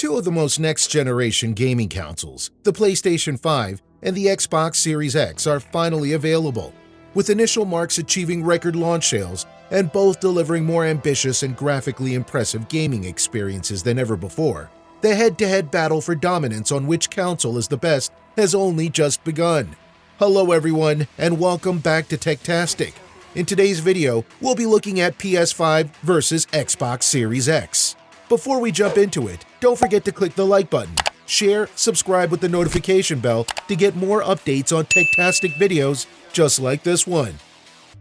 Two of the most next-generation gaming consoles, the PlayStation 5 and the Xbox Series X, are finally available, with initial marks achieving record launch sales and both delivering more ambitious and graphically impressive gaming experiences than ever before. The head-to-head battle for dominance on which console is the best has only just begun. Hello everyone, and welcome back to Techtastic. In today's video, we'll be looking at PS5 versus Xbox Series X. Before we jump into it, don't forget to click the like button, share, subscribe with the notification bell to get more updates on Techtastic videos just like this one.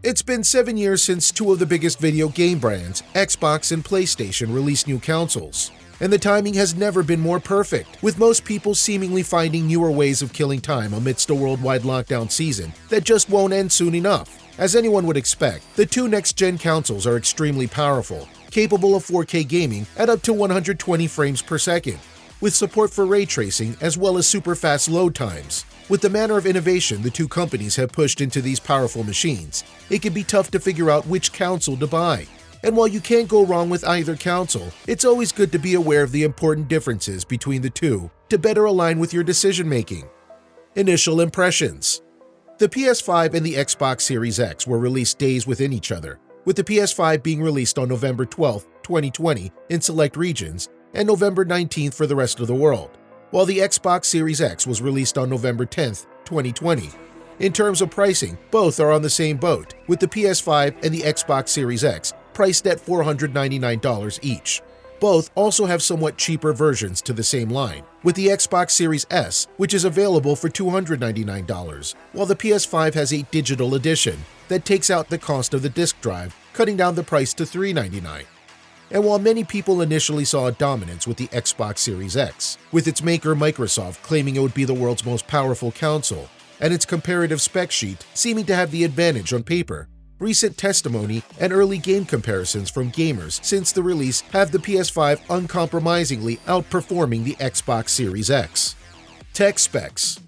It's been 7 years since two of the biggest video game brands, Xbox and PlayStation, released new consoles. And the timing has never been more perfect, with most people seemingly finding newer ways of killing time amidst a worldwide lockdown season that just won't end soon enough. As anyone would expect, the two next-gen consoles are extremely powerful, capable of 4K gaming at up to 120 frames per second, with support for ray tracing as well as super fast load times. With the manner of innovation the two companies have pushed into these powerful machines, it can be tough to figure out which console to buy. And while you can't go wrong with either console, it's always good to be aware of the important differences between the two to better align with your decision-making. Initial impressions. The PS5 and the Xbox Series X were released days within each other, with the PS5 being released on November 12, 2020 in select regions and November 19th for the rest of the world, while the Xbox Series X was released on November 10, 2020. In terms of pricing, both are on the same boat, with the PS5 and the Xbox Series X priced at $499 each. Both also have somewhat cheaper versions to the same line, with the Xbox Series S, which is available for $299, while the PS5 has a digital edition that takes out the cost of the disc drive, cutting down the price to $399. And while many people initially saw a dominance with the Xbox Series X, with its maker Microsoft claiming it would be the world's most powerful console, and its comparative spec sheet seeming to have the advantage on paper, recent testimony and early game comparisons from gamers since the release have the PS5 uncompromisingly outperforming the Xbox Series X. Tech specs.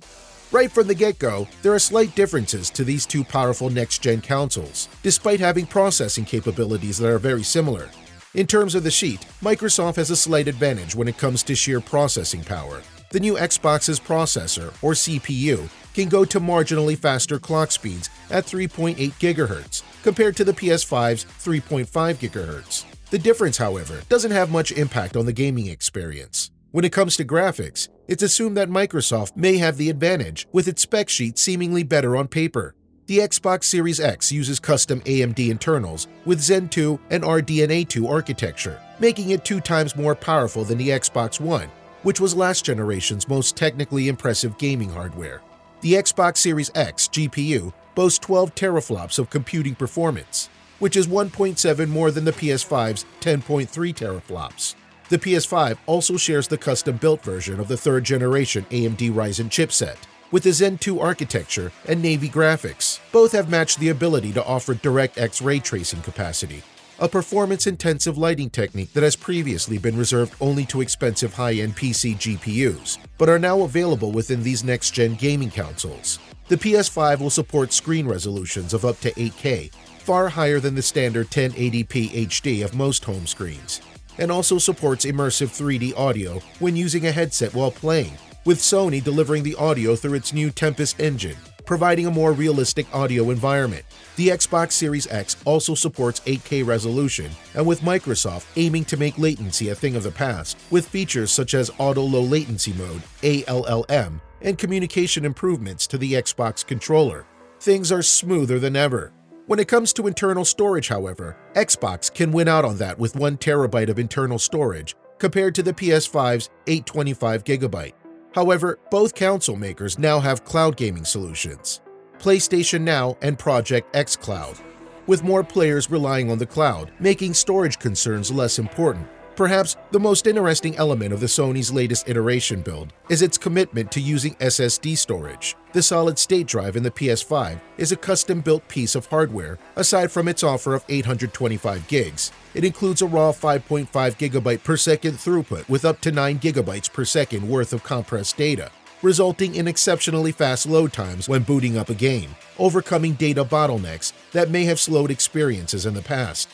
Right from the get-go, there are slight differences to these two powerful next-gen consoles, despite having processing capabilities that are very similar. In terms of the sheet, Microsoft has a slight advantage when it comes to sheer processing power. The new Xbox's processor, or CPU, can go to marginally faster clock speeds at 3.8 GHz, compared to the PS5's 3.5 GHz. The difference, however, doesn't have much impact on the gaming experience. When it comes to graphics, it's assumed that Microsoft may have the advantage, with its spec sheet seemingly better on paper. The Xbox Series X uses custom AMD internals with Zen 2 and RDNA 2 architecture, making it 2 times more powerful than the Xbox One, which was last generation's most technically impressive gaming hardware. The Xbox Series X GPU boasts 12 teraflops of computing performance, which is 1.7 more than the PS5's 10.3 teraflops. The PS5 also shares the custom-built version of the third-generation AMD Ryzen chipset, with the Zen 2 architecture and Navy graphics. Both have matched the ability to offer DirectX ray tracing capacity, a performance-intensive lighting technique that has previously been reserved only to expensive high-end PC GPUs, but are now available within these next-gen gaming consoles. The PS5 will support screen resolutions of up to 8K, far higher than the standard 1080p HD of most home screens, and also supports immersive 3D audio when using a headset while playing, with Sony delivering the audio through its new Tempest engine, providing a more realistic audio environment. The Xbox Series X also supports 8K resolution, and with Microsoft aiming to make latency a thing of the past, with features such as Auto Low Latency Mode, ALLM, and communication improvements to the Xbox controller, things are smoother than ever. When it comes to internal storage, however, Xbox can win out on that with 1 TB of internal storage, compared to the PS5's 825 GB. However, both console makers now have cloud gaming solutions, PlayStation Now and Project X Cloud, with more players relying on the cloud, making storage concerns less important. Perhaps the most interesting element of the Sony's latest iteration build is its commitment to using SSD storage. The solid-state drive in the PS5 is a custom-built piece of hardware. Aside from its offer of 825 gigs, it includes a raw 5.5 GB per second throughput with up to 9 GB per second worth of compressed data, resulting in exceptionally fast load times when booting up a game, overcoming data bottlenecks that may have slowed experiences in the past.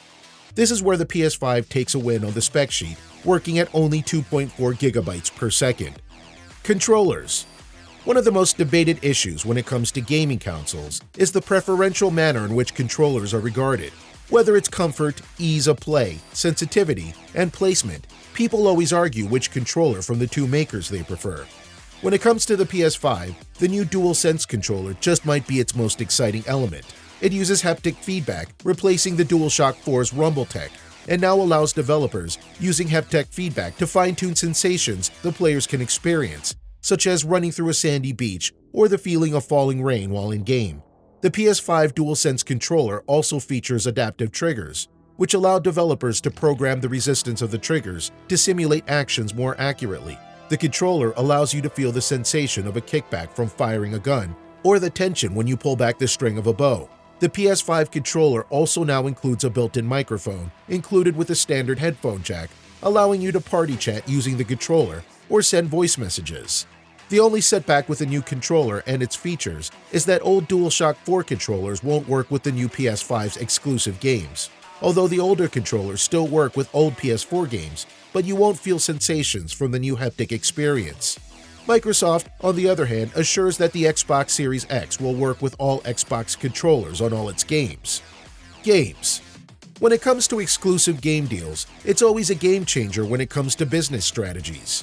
This is where the PS5 takes a win on the spec sheet, working at only 2.4 gigabytes per second. Controllers. One of the most debated issues when it comes to gaming consoles is the preferential manner in which controllers are regarded. Whether it's comfort, ease of play, sensitivity, and placement, people always argue which controller from the two makers they prefer. When it comes to the PS5, the new DualSense controller just might be its most exciting element. It uses haptic feedback, replacing the DualShock 4's rumble tech, and now allows developers using haptic feedback to fine-tune sensations the players can experience, such as running through a sandy beach or the feeling of falling rain while in-game. The PS5 DualSense controller also features adaptive triggers, which allow developers to program the resistance of the triggers to simulate actions more accurately. The controller allows you to feel the sensation of a kickback from firing a gun, or the tension when you pull back the string of a bow. The PS5 controller also now includes a built-in microphone, included with a standard headphone jack, allowing you to party chat using the controller or send voice messages. The only setback with the new controller and its features is that old DualShock 4 controllers won't work with the new PS5's exclusive games. Although the older controllers still work with old PS4 games, but you won't feel sensations from the new haptic experience. Microsoft, on the other hand, assures that the Xbox Series X will work with all Xbox controllers on all its games. Games. When it comes to exclusive game deals, it's always a game changer when it comes to business strategies.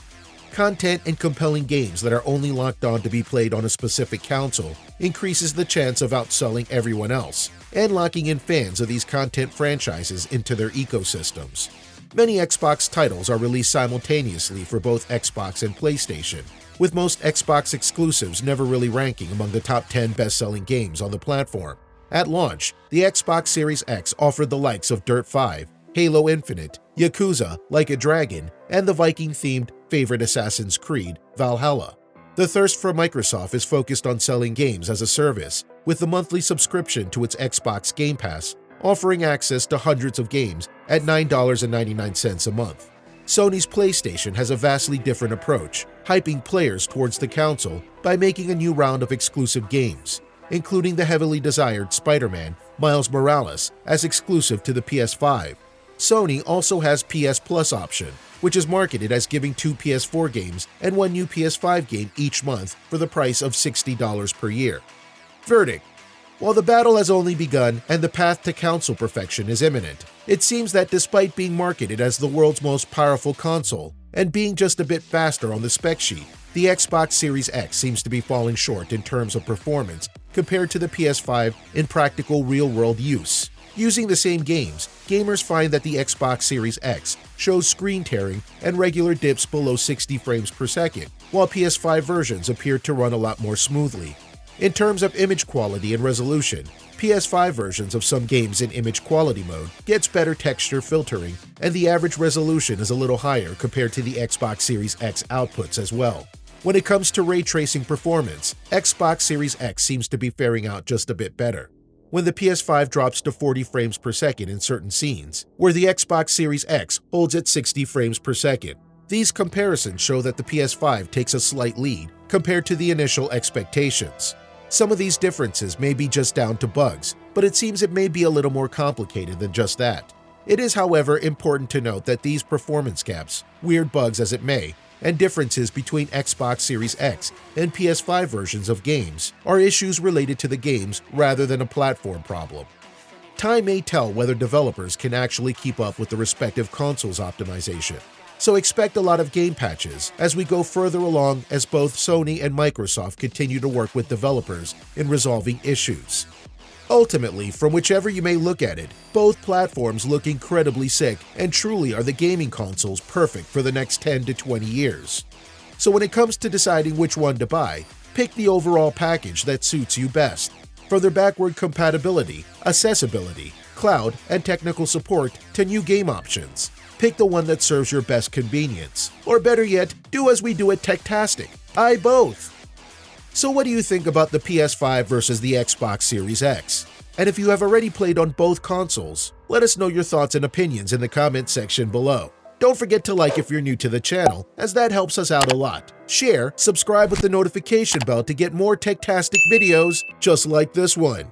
Content and compelling games that are only locked on to be played on a specific console increases the chance of outselling everyone else and locking in fans of these content franchises into their ecosystems. Many Xbox titles are released simultaneously for both Xbox and PlayStation, with most Xbox exclusives never really ranking among the top 10 best-selling games on the platform. At launch, the Xbox Series X offered the likes of Dirt 5, Halo Infinite, Yakuza, Like a Dragon, and the Viking-themed favorite Assassin's Creed, Valhalla. The thirst for Microsoft is focused on selling games as a service, with the monthly subscription to its Xbox Game Pass offering access to hundreds of games at $9.99 a month. Sony's PlayStation has a vastly different approach, hyping players towards the console by making a new round of exclusive games, including the heavily desired Spider-Man Miles Morales as exclusive to the PS5. Sony also has PS Plus option, which is marketed as giving 2 PS4 games and 1 new PS5 game each month for the price of $60 per year. Verdict. While the battle has only begun and the path to console perfection is imminent, it seems that despite being marketed as the world's most powerful console and being just a bit faster on the spec sheet, the Xbox Series X seems to be falling short in terms of performance compared to the PS5 in practical real-world use. Using the same games, gamers find that the Xbox Series X shows screen tearing and regular dips below 60 frames per second, while PS5 versions appear to run a lot more smoothly. In terms of image quality and resolution, PS5 versions of some games in image quality mode gets better texture filtering, and the average resolution is a little higher compared to the Xbox Series X outputs as well. When it comes to ray tracing performance, Xbox Series X seems to be faring out just a bit better. When the PS5 drops to 40 frames per second in certain scenes, where the Xbox Series X holds at 60 frames per second. These comparisons show that the PS5 takes a slight lead compared to the initial expectations. Some of these differences may be just down to bugs, but it seems it may be a little more complicated than just that. It is, however, important to note that these performance gaps, weird bugs as it may, and differences between Xbox Series X and PS5 versions of games are issues related to the games rather than a platform problem. Time may tell whether developers can actually keep up with the respective consoles' optimization, so expect a lot of game patches as we go further along as both Sony and Microsoft continue to work with developers in resolving issues. Ultimately, from whichever you may look at it, both platforms look incredibly sick and truly are the gaming consoles perfect for the next 10 to 20 years. So when it comes to deciding which one to buy, pick the overall package that suits you best. From their backward compatibility, accessibility, cloud, and technical support to new game options, pick the one that serves your best convenience. Or better yet, do as we do at Techtastic, buy both. So what do you think about the PS5 versus the Xbox Series X? And if you have already played on both consoles, let us know your thoughts and opinions in the comment section below. Don't forget to like if you're new to the channel, as that helps us out a lot. Share, subscribe with the notification bell to get more Techtastic videos just like this one.